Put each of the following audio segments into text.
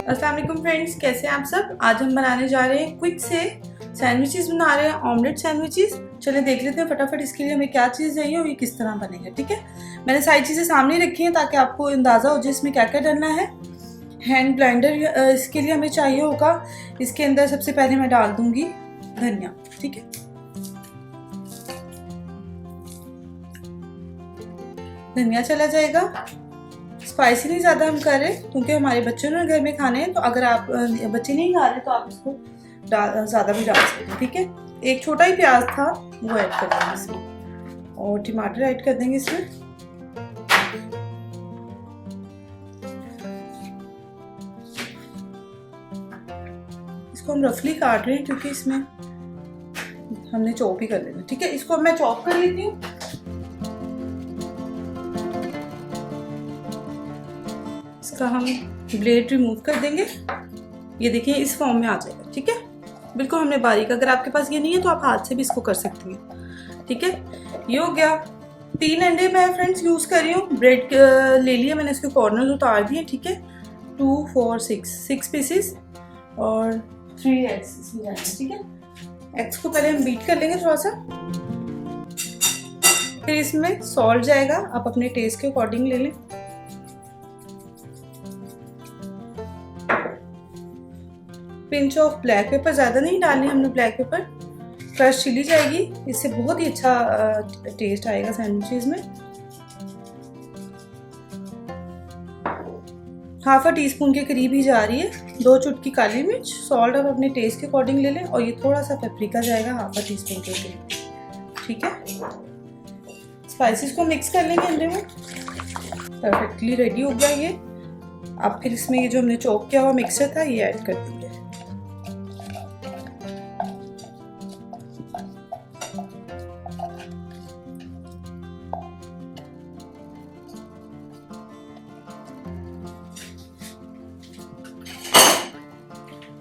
अस्सलाम वालेकुम फ्रेंड्स, कैसे हैं आप सब। आज हम बनाने जा रहे हैं क्विक से सैंडविचेस बना रहे हैं, ऑमलेट सैंडविचेस। चलिए देख लेते हैं फटाफट इसके लिए हमें क्या चीज़ चाहिए और ये किस तरह बनेगा। ठीक है, मैंने सारी चीज़ें सामने रखी हैं ताकि आपको अंदाज़ा हो जाए इसमें क्या क्या डालना है। हैंड ब्लेंडर इसके लिए हमें चाहिए होगा। इसके अंदर सबसे पहले मैं डाल दूंगी धनिया। ठीक है, धनिया चला जाएगा। स्पाइसी नहीं ज़्यादा हम कर रहे क्योंकि हमारे बच्चों ने घर में खाने हैं, तो अगर आप बच्चे नहीं खा रहे तो आप इसको ज़्यादा भी डाल सकते हैं। ठीक है, एक छोटा ही प्याज था वो ऐड कर देंगे इसमें, और टमाटर ऐड कर देंगे इसमें। इसको हम रफली काट रहे हैं क्योंकि इसमें हमने चॉप ही कर लेना। ठीक है, इसको मैं चॉप कर लेती हूँ। इसका हम ब्लेड रिमूव कर देंगे। ये देखिए इस फॉर्म में आ जाएगा। ठीक है, बिल्कुल हमने बारीक, अगर आपके पास ये नहीं है तो आप हाथ से भी इसको कर सकती हैं। ठीक है, ये हो गया। 3 अंडे मैं फ्रेंड्स यूज़ कर रही हूँ। ब्रेड ले लिया मैंने, इसके कॉर्नर्स उतार दिए। ठीक है, 2 4 6 पीसेस और 3 एग्स इसमें जाएंगे। ठीक है, एग्स को पहले हम बीट कर लेंगे थोड़ा सा, फिर इसमें सॉल्ट जाएगा। आप अपने टेस्ट के अकॉर्डिंग ले लें। पिंच ऑफ ब्लैक पेपर, ज़्यादा नहीं डालनी हमने ब्लैक पेपर। क्रश चिली जाएगी, इससे बहुत ही अच्छा टेस्ट आएगा सैंडविचेस में। ½ टीस्पून के करीब ही जा रही है। 2 चुटकी काली मिर्च, सॉल्ट आप अपने टेस्ट के अकॉर्डिंग ले लें, और ये थोड़ा सा पेपरिका जाएगा ½ टीस्पून के करीब। ठीक है, स्पाइसेस को मिक्स कर लेंगे अंडे में। परफेक्टली रेडी हो गया ये। अब फिर इसमें ये जो हमने चॉप किया हुआ मिक्सचर था ये ऐड कर देंगे।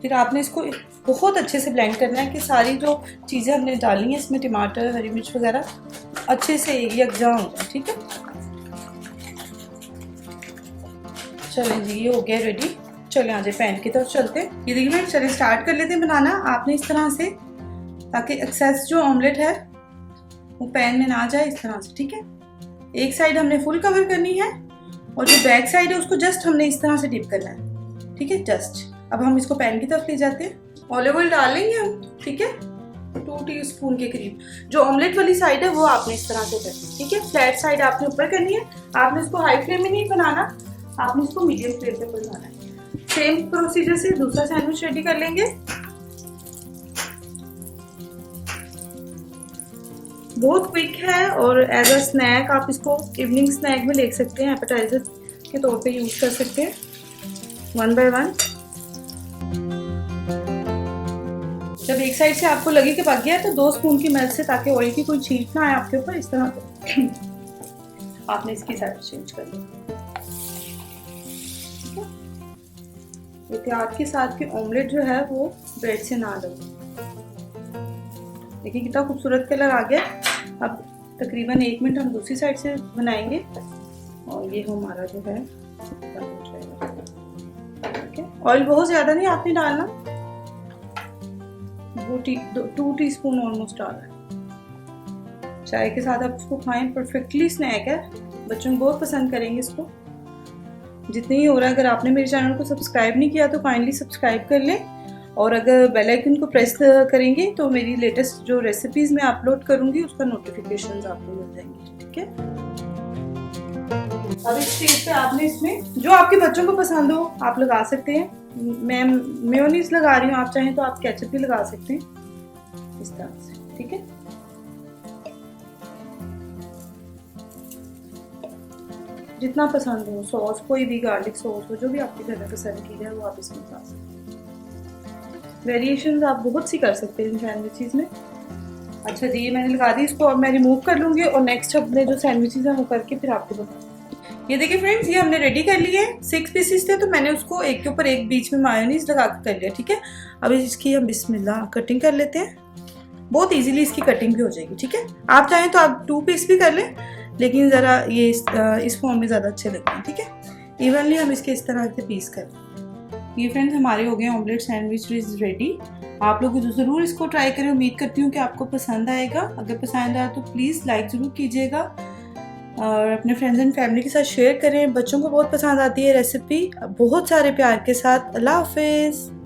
फिर आपने इसको बहुत अच्छे से ब्लेंड करना है कि सारी जो चीज़ें हमने डाली हैं इसमें, टमाटर, हरी मिर्च वगैरह, अच्छे से यकजा हो जाए। ठीक है, चलें जी, ये हो गया रेडी। चलें आज पैन की तरफ चलते हैं। ये देखिए मैं, चलिए स्टार्ट कर लेते हैं बनाना। आपने इस तरह से, ताकि एक्सेस जो ऑमलेट है वो पैन में ना जाए, इस तरह से। ठीक है, एक साइड हमने फुल कवर करनी है और जो बैक साइड है उसको जस्ट हमने इस तरह से डिप करना है। ठीक है, जस्ट। अब हम इसको पैन की तरफ ले जाते हैं। ऑलिव ऑयल डालेंगे हम। ठीक है, 2 टीस्पून के करीब। जो ऑमलेट वाली साइड है वो आपने इस तरह से करनी है। ठीक है, फ्लैट साइड आपने ऊपर करनी है। आपने इसको हाई फ्लेम में नहीं बनाना, आपने इसको मीडियम फ्लेम पे बनाना है। सेम प्रोसीजर से दूसरा सैंडविच रेडी कर लेंगे। बहुत क्विक है और एज अ स्नैक आप इसको इवनिंग स्नैक में ले सकते हैं, एपेटाइजर के तौर पे यूज कर सकते हैं। 1 बाय 1। जब एक साइड से आपको लगे कि पक गया है तो 2 स्पून की मदद से, ताकि ऑयल की कोई छींट ना आए आपके ऊपर, इस तरह से आपने इसकी साइड चेंज कर लिया। एहतियात के साथ कि ऑमलेट जो है वो ब्रेड से ना लगे। देखिए कितना खूबसूरत कलर आ गया। अब तकरीबन 1 मिनट हम दूसरी साइड से बनाएंगे और ये हमारा जो है हो जाएगा। ठीक है, ऑयल बहुत ज़्यादा नहीं आपने डालना, 2 टीस्पून ऑलमोस्ट डाला है। चाय के साथ आप इसको खाएं, परफेक्टली स्नैक है। बच्चों को बहुत पसंद करेंगे इसको। जितने ही हो रहा है, अगर आपने मेरे चैनल को सब्सक्राइब नहीं किया तो काइंडली सब्सक्राइब कर लें, और अगर बेल आइकन को प्रेस करेंगे तो मेरी लेटेस्ट जो रेसिपीज मैं अपलोड करूंगी उसका नोटिफिकेशंस आपको मिल जाएंगे। ठीक है, अब इस स्टेज पे आपने इसमें जो आपके बच्चों को पसंद हो आप लगा सकते हैं। मैं मेयोनीज लगा रही हूँ, आप चाहें तो आप केचप भी लगा सकते हैं इस तरह से। ठीक है, जितना पसंद हो सॉस, कोई भी गार्लिक सॉस हो, जो भी आपके घर में पसंद की जाए वो आप इसमें लगा सकते हैं। वेरिएशंस आप बहुत सी कर सकते हैं इन सैंडविचेस में। अच्छा जी, ये मैंने लगा दी। इसको अब मैं रिमूव कर लूँगी और नेक्स्ट अपने जो सैंडविचेस हैं वो करके फिर आपको बताऊँगी। ये देखिए फ्रेंड्स, ये हमने रेडी कर लिए। 6 पीसेस थे तो मैंने उसको एक के ऊपर एक बीच में मायोनीज लगा कर लिया। ठीक है, अब इसकी हम बिस्मिल्लाह कटिंग कर लेते हैं। बहुत इजीली इसकी कटिंग भी हो जाएगी। ठीक है, आप चाहें तो आप 2 पीस भी कर लें, लेकिन ज़रा ये इस फॉर्म में ज़्यादा अच्छे लगते हैं। ठीक है, इवनली हम इसके इस तरह के पीस कर लें। ये फ्रेंड्स हमारे हो गए ऑमलेट सैंडविच इज़ रेडी। आप लोग ज़रूर इसको ट्राई करें। उम्मीद करती हूँ कि आपको पसंद आएगा। अगर पसंद आया तो प्लीज़ लाइक ज़रूर कीजिएगा और अपने फ्रेंड्स एंड फैमिली के साथ शेयर करें। बच्चों को बहुत पसंद आती है रेसिपी। बहुत सारे प्यार के साथ। अल्लाह हाफिज़।